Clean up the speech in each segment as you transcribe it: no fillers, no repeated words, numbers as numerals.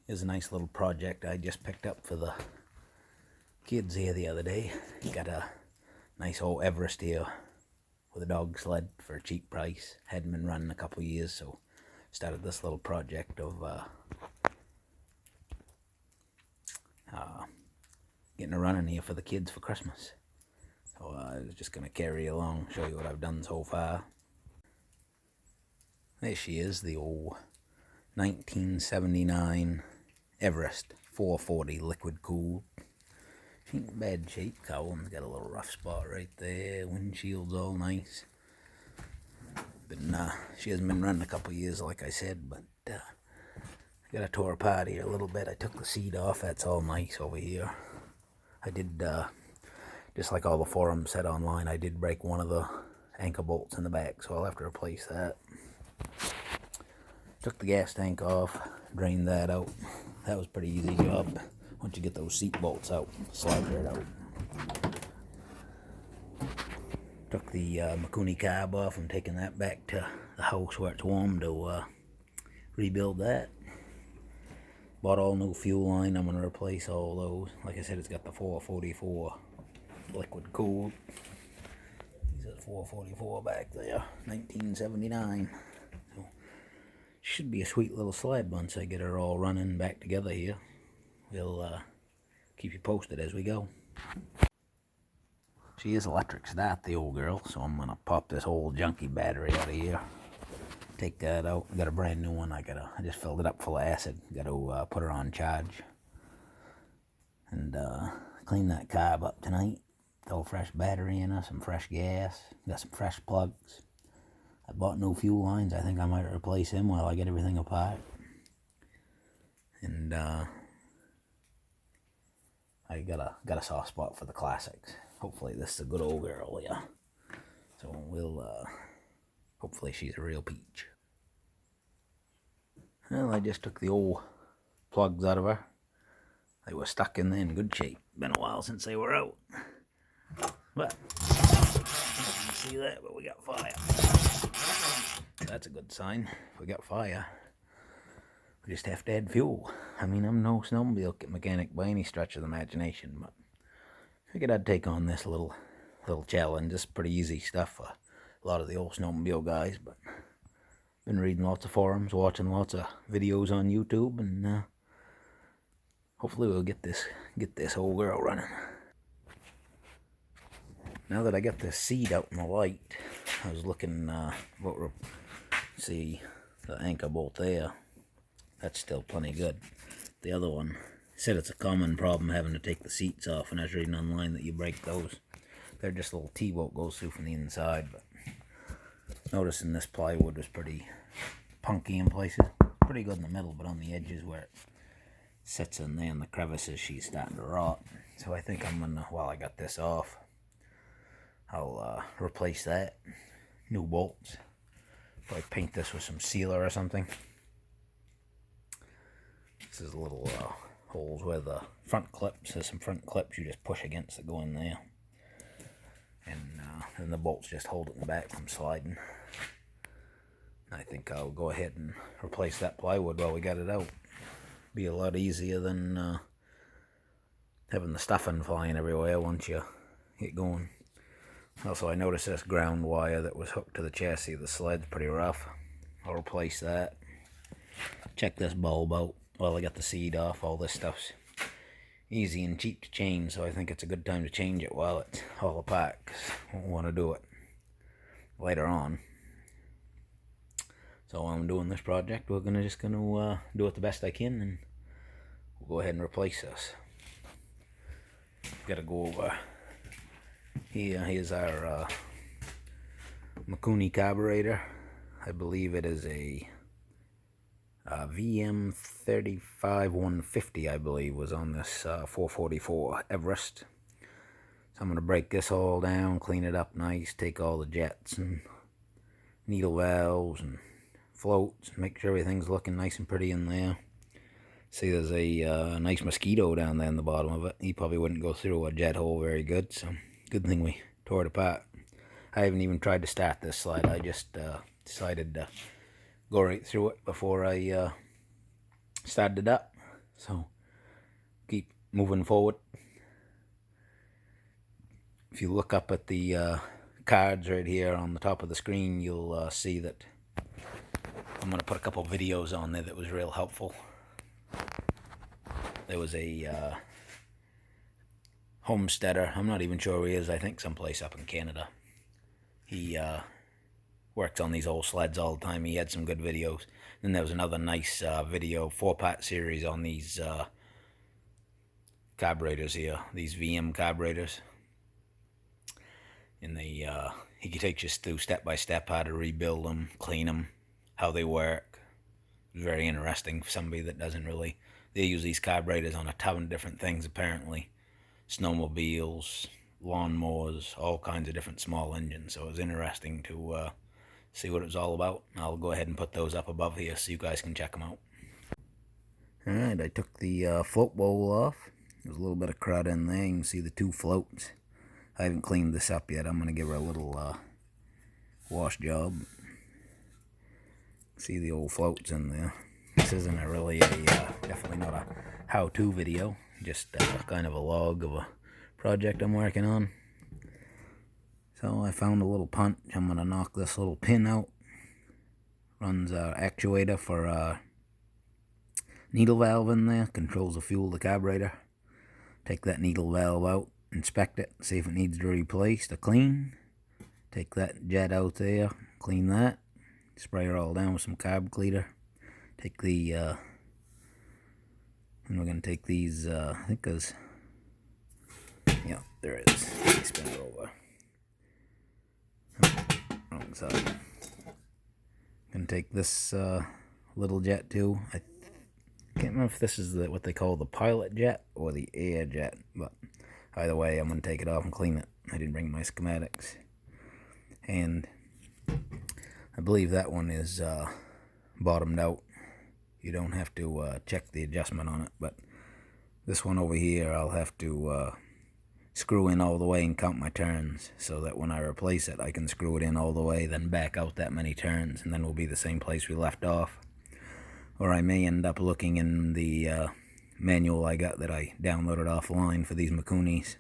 Here's a nice little project I just picked up for the kids here the other day. Got a nice old Everest here with a dog sled for a cheap price. Hadn't been running a couple years, so started this little project of getting a running here for the kids for Christmas. So I was just going to carry along, show you what I've done so far. There she is, the old 1979 Everest 440 liquid cooled. She ain't in bad shape. Cowling's got a little rough spot right there. Windshield's all nice. She hasn't been running a couple years, like I said, but I got a tore apart here a little bit. I took the seat off. That's all nice over here. I did, just like all the forums said online, I did break one of the anchor bolts in the back, so I'll have to replace that. Took the gas tank off, drained that out. That was a pretty easy job. Once you get those seat bolts out, slide right out. Took the Mikuni Carb off. I'm taking that back to the house where it's warm to rebuild that. Bought all new fuel line. I'm going to replace all those. Like I said, it's got the 444 liquid cooled. These are 444 back there, 1979. So should be a sweet little sled once I get her all running back together here. We'll keep you posted as we go. She is electric start, the old girl, so I'm going to pop this old junky battery out of here. Take that out. Got a brand new one. I just filled it up full of acid. Got to put her on charge. And clean that carb up tonight. Throw a fresh battery in her, some fresh gas. Got some fresh plugs. I bought new fuel lines. I think I might replace them while I get everything apart. And I got a soft spot for the classics. Hopefully this is a good old girl, yeah. So we'll hopefully she's a real peach. Well, I just took the old plugs out of her. They were stuck in there in good shape. Been a while since they were out. But you can see that, but we got fire. That's a good sign. If we got fire, we just have to add fuel. I mean, I'm no snowmobile mechanic by any stretch of the imagination, but I figured I'd take on this little challenge. It's pretty easy stuff for a lot of the old snowmobile guys, but been reading lots of forums, watching lots of videos on YouTube, and hopefully we'll get this old girl running. Now that I got this seat out in the light, I was looking, see the anchor bolt there. That's still plenty good. The other one said it's a common problem having to take the seats off, and I was reading online that you break those. They're just a little T-bolt goes through from the inside, but noticing this plywood was pretty punky in places. Pretty good in the middle, but on the edges where it sits in there in the crevices, she's starting to rot. So I think I'm gonna, while I got this off, I'll replace that. New bolts. Probably paint this with some sealer or something. This is a little holes where the front clips, there's some front clips you just push against that go in there. And then the bolts just hold it in the back from sliding. I think I'll go ahead and replace that plywood while we got it out. Be a lot easier than having the stuffing flying everywhere once you get going. Also, I noticed this ground wire that was hooked to the chassis of the sled's pretty rough. I'll replace that. Check this bulb out while I got the seat off. All this stuff's easy and cheap to change, so I think it's a good time to change it while it's all apart, because I won't want to do it later on. So while I'm doing this project, we're just gonna do it the best I can, and we'll go ahead and replace this. Gotta go over here. Here's our Mikuni Carburetor. I believe it is a VM 35150, I believe, was on this 444 Everest. So I'm going to break this all down, clean it up nice, take all the jets and needle valves and floats, make sure everything's looking nice and pretty in there. See, there's a nice mosquito down there in the bottom of it. He probably wouldn't go through a jet hole very good, so good thing we tore it apart. I haven't even tried to start this slide. I just decided to go right through it before I started it up. So keep moving forward. If you look up at the cards right here on the top of the screen, you'll see that I'm going to put a couple videos on there that was real helpful. There was a homesteader, I'm not even sure where he is, I think someplace up in Canada. He works on these old sleds all the time. He had some good videos. Then there was another nice video, 4-part series on these carburetors here, these VM carburetors. And he takes you through step by step how to rebuild them, clean them, how they work. It's very interesting for somebody that doesn't really. They use these carburetors on a ton of different things apparently. Snowmobiles, lawnmowers, all kinds of different small engines. So it was interesting to see what it was all about. I'll go ahead and put those up above here so you guys can check them out. Alright, I took the float bowl off. There's a little bit of crud in there. You can see the 2 floats. I haven't cleaned this up yet. I'm going to give her a little wash job. See the old floats in there. This isn't definitely not a how-to video. Just kind of a log of a project I'm working on. So I found a little punch. I'm going to knock this little pin out. Runs our actuator for a needle valve in there. Controls the fuel of the carburetor. Take that needle valve out. Inspect it. See if it needs to be replaced or clean. Take that jet out there. Clean that. Spray it all down with some carb cleaner. Take the and we're going to take these, I think there's, yeah, there it is. Spin it over. Oh, wrong side. Going to take this little jet too. I can't remember if this is what they call the pilot jet or the air jet, but either way, I'm going to take it off and clean it. I didn't bring my schematics. And I believe that one is bottomed out. You don't have to check the adjustment on it, but this one over here I'll have to screw in all the way and count my turns so that when I replace it I can screw it in all the way, then back out that many turns, and then we'll be the same place we left off. Or I may end up looking in the manual I got that I downloaded offline for these Mikunis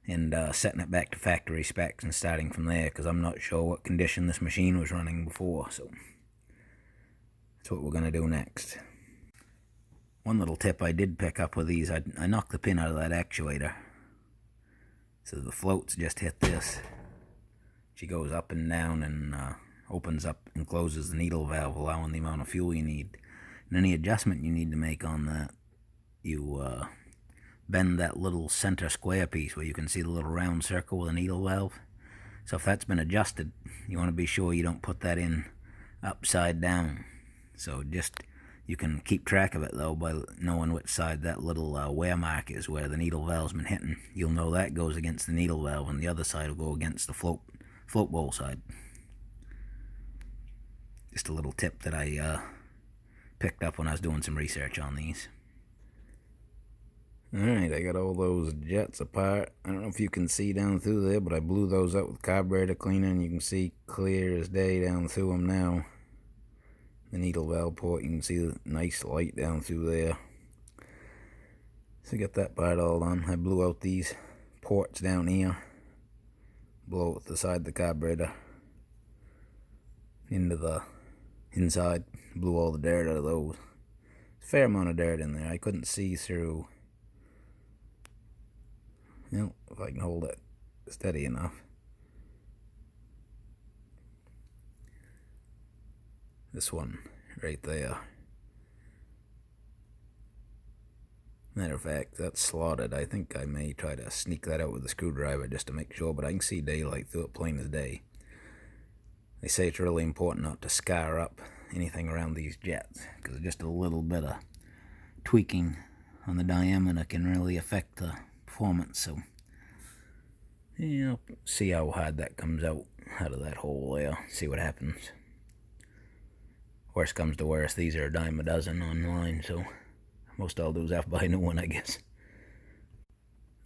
and setting it back to factory specs and starting from there, because I'm not sure what condition this machine was running before. So that's what we're going to do next. One little tip I did pick up with these, I knocked the pin out of that actuator. So the floats just hit this. She goes up and down and opens up and closes the needle valve, allowing the amount of fuel you need. And any adjustment you need to make on that, you bend that little center square piece where you can see the little round circle with a needle valve. So if that's been adjusted, you want to be sure you don't put that in upside down. So just, you can keep track of it though by knowing which side that little wear mark is where the needle valve's been hitting. You'll know that goes against the needle valve, and the other side will go against the float bowl side. Just a little tip that I picked up when I was doing some research on these. Alright, I got all those jets apart. I don't know if you can see down through there, but I blew those out with carburetor cleaner, and you can see clear as day down through them now. The needle valve port, you can see the nice light down through there. So get that part all done. I blew out these ports down here. Blow it the side of the carburetor into the inside. Blew all the dirt out of those. There's a fair amount of dirt in there. I couldn't see through. Well, if I can hold it steady enough. This one right there. Matter of fact, that's slotted. I think I may try to sneak that out with a screwdriver just to make sure, but I can see daylight through it plain as day. They say it's really important not to scar up anything around these jets, because just a little bit of tweaking on the diameter can really affect the performance. So, you know, see how hard that comes out of that hole there. See what happens. Worst comes to worst, these are a dime a dozen online, so most I'll do is have to buy a new one, I guess.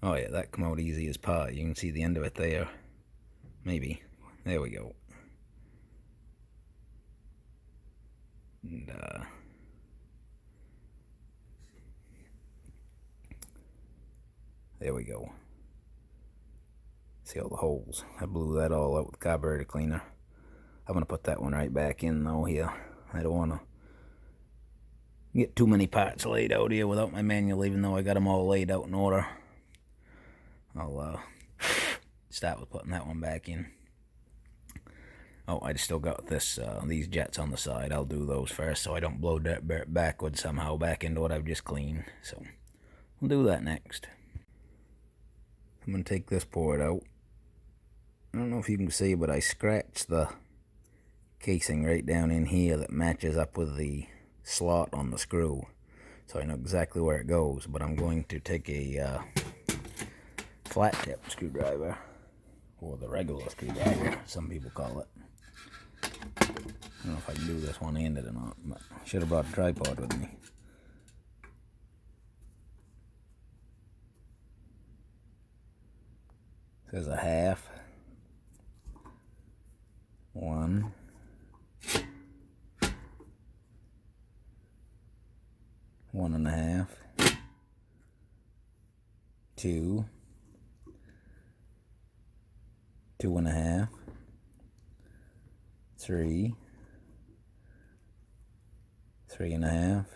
Oh yeah, that come out easy as pie. You can see the end of it there. Maybe. There we go. And There we go. See all the holes? I blew that all out with carburetor cleaner. I'm going to put that one right back in though here. I don't want to get too many parts laid out here without my manual, even though I got them all laid out in order. I'll start with putting that one back in. Oh, I still got these jets on the side. I'll do those first so I don't blow dirt backwards somehow back into what I've just cleaned. So we'll do that next. I'm going to take this port out. I don't know if you can see, but I scratched the casing right down in here that matches up with the slot on the screw. So I know exactly where it goes, but I'm going to take a flat tip screwdriver, or the regular screwdriver, some people call it. I don't know if I can do this one-handed or not, but I should have brought a tripod with me. There's a half, 1, 1.5, 2, 2.5, 3, 3.5.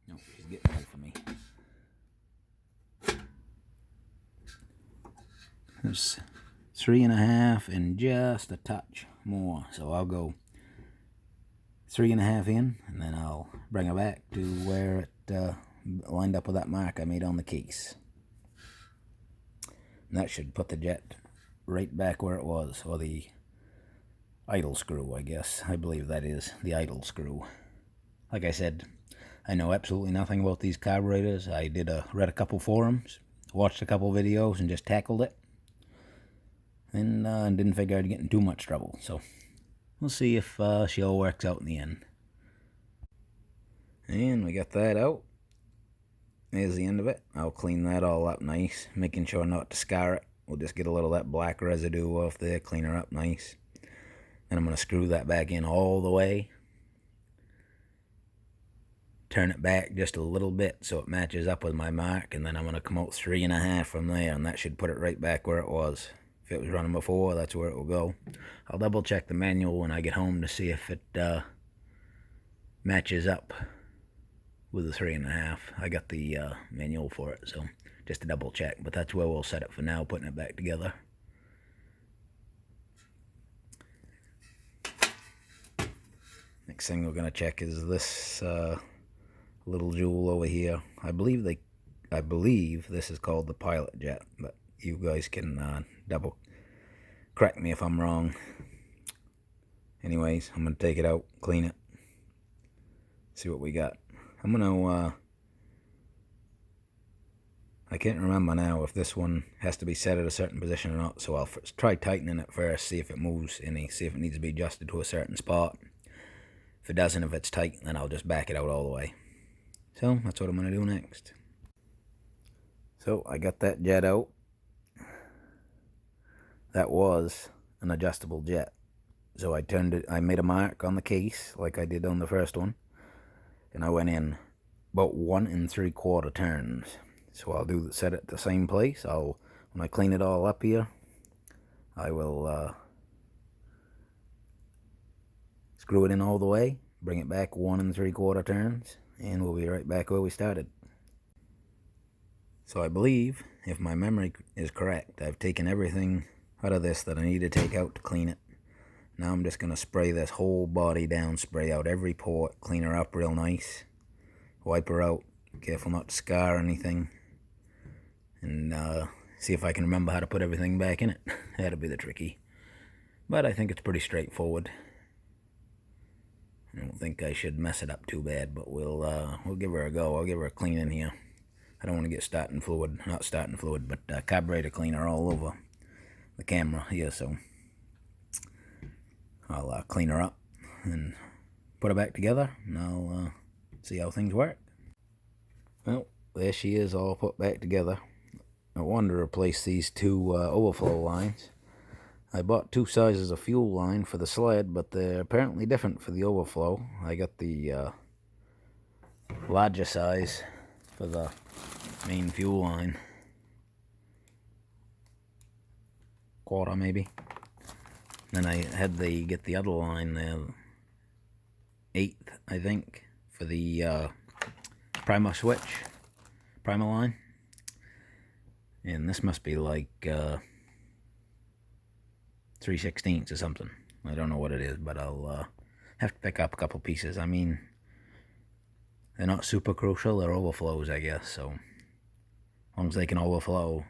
No, she's getting away from me. There's 3.5 and just a touch more, so I'll go 3.5 in, and then I'll bring it back to where it lined up with that mark I made on the case. And that should put the jet right back where it was, or the idle screw, I guess. I believe that is the idle screw. Like I said, I know absolutely nothing about these carburetors. I read a couple forums, watched a couple videos, and just tackled it. And didn't figure I'd get in too much trouble. So we'll see if she all works out in the end. And we got that out. There's the end of it. I'll clean that all up nice, making sure not to scar it. We'll just get a little of that black residue off there, clean her up nice. Then I'm going to screw that back in all the way. Turn it back just a little bit so it matches up with my mark, and then I'm going to come out 3.5 from there, and that should put it right back where it was. If it was running before, that's where it will go. I'll double check the manual when I get home to see if it matches up with the 3.5. I got the manual for it, so just to double check. But that's where we'll set it for now, putting it back together. Next thing we're going to check is this little jewel over here. I believe this is called the pilot jet, but you guys can double correct me if I'm wrong. Anyways, I'm going to take it out, clean it, see what we got. I'm going to, I can't remember now if this one has to be set at a certain position or not, so I'll try tightening it first, see if it moves any, see if it needs to be adjusted to a certain spot. If it doesn't, if it's tight, then I'll just back it out all the way. So, that's what I'm going to do next. So, I got that jet out. That was an adjustable jet. So I made a mark on the case like I did on the first one. And I went in about 1 3/4 turns. So I'll set it the same place. When I clean it all up here, I will screw it in all the way, bring it back 1 3/4 turns, and we'll be right back where we started. So I believe, if my memory is correct, I've taken everything out of this that I need to take out to clean it. Now I'm just going to spray this whole body down, spray out every port, clean her up real nice, wipe her out, careful not to scar anything, and see if I can remember how to put everything back in it. That'll be the tricky. But I think it's pretty straightforward. I don't think I should mess it up too bad, but we'll give her a go. I'll give her a clean in here. I don't want to get carburetor cleaner all over the camera here, so I'll clean her up and put her back together, and I'll see how things work. Well, there she is, all put back together. I wanted to replace these two overflow lines. I bought 2 sizes of fuel line for the sled, but they're apparently different for the overflow. I got the larger size for the main fuel line. Quarter maybe. Then I had to get the other line there, 1/8 I think, for the primer switch, primer line. And this must be like 3/16 or something. I don't know what it is, but I'll have to pick up a couple pieces. I mean, they're not super crucial, they're overflows, I guess, so as long as they can overflow,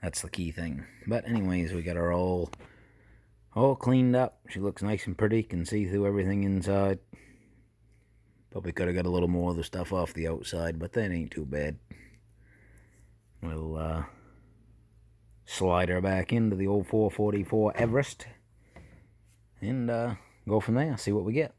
that's the key thing. But anyways, we got her all cleaned up. She looks nice and pretty, can see through everything inside. Probably could have got a little more of the stuff off the outside, but that ain't too bad. We'll slide her back into the old 444 Everest and go from there, see what we get.